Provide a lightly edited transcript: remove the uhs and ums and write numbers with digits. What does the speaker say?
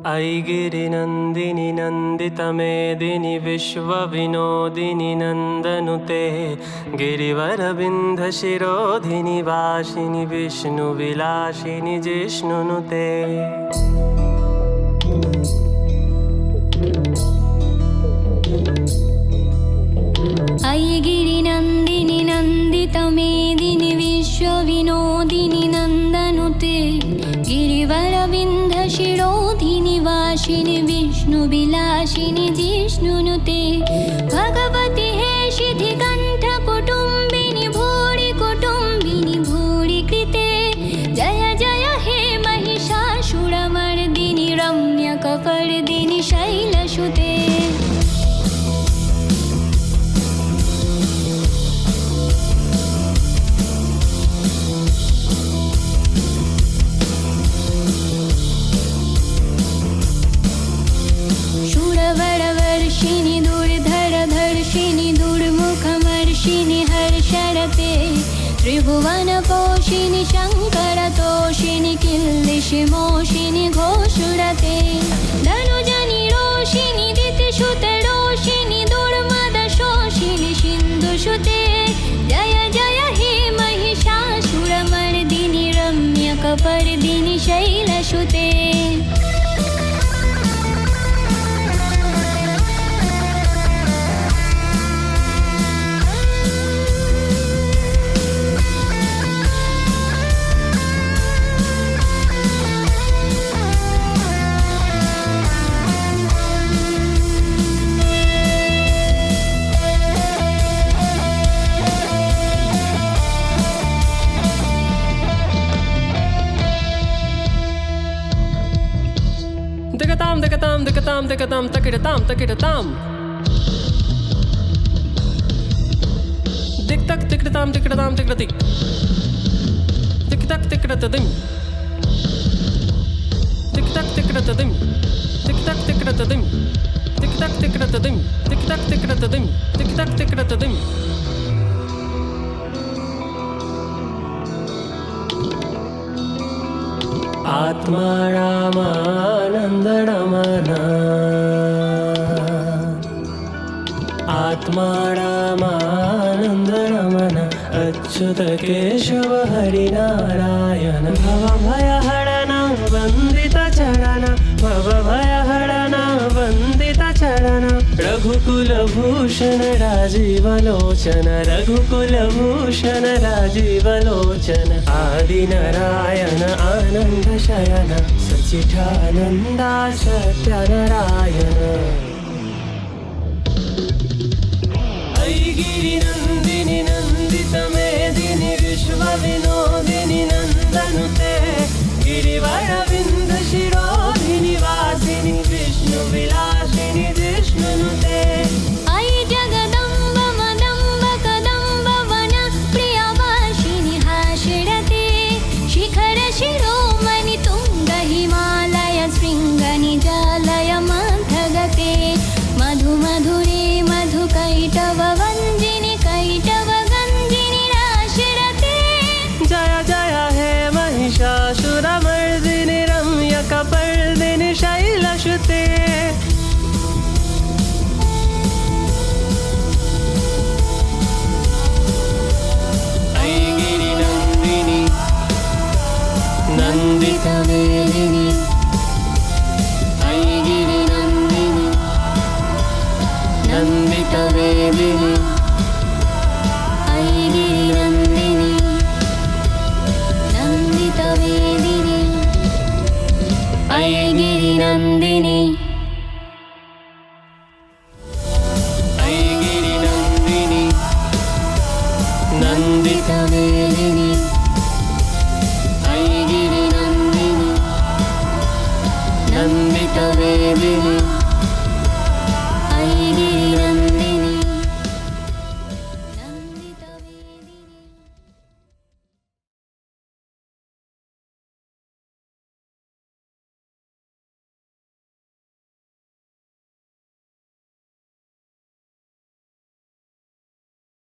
अयि गिरिनन्दिनि नन्दितमेदिनि विश्वविनोदिनि नन्दनुते गिरिवरविन्ध्यशिरोधिनि वासिनि विष्णुविलासिनि जिष्णुनुते। अयि गिरिनन्दिनि नन्दितमेदिनि विश्वविनोदिनि नन्दनुते गिरिवरविन्ध्यशिरोधिनि वासिनि विष्णुविलासिनि जिष्णुनुते। भगवति हे शिधिकण्ठकुटुम्बिनि भूरि कुटुम्बिनि भूरि कृते जय जय हे महिषासुरमर्दिनि रम्यकपर्दिनि शैलसुते। शूरवरवर्षिणि दुर्धरधर्षिणि दुर्मुखमर्षिणि हर्षरते त्रिभुवनपोषिणि शङ्करतोषिणि किल्लिषिमोषिणि घोषुरते। धनुजनि रोषिणि दितिसुतरोषिणि दुर्मदशोषिणि सिन्धुसुते जय जय हे Mahishasuramardini रम्यकपर्दिनि शैलसुते। Dikatam dikatam dikatam dikatam takiratam takiratam. Dik tak tikiratam tikiratam tikirati. Dik tak tikiratadim. Dik tak tikiratadim. Dik tak tikiratadim. Dik tak tikiratadim. Dik tak tikiratadim. Dik tak tikiratadim. आत्मा रामानंद रमना आत्मा रामानंद रमना अच्युत केशव हरिनारायण भवभयहरण वन्दित चरण भवभयहरण वन्दित चरण रघुकुलभूषण राजीवलोचन रघुकुलभूषण राजीवलोचन आदिनारायण आनंद शयन सच्चिदानन्दा सत्यनारायण। अयि गिरिनन्दिनि नन्दितमेदिनि विश्वविनोदिनि नन्दनुते गिरिवर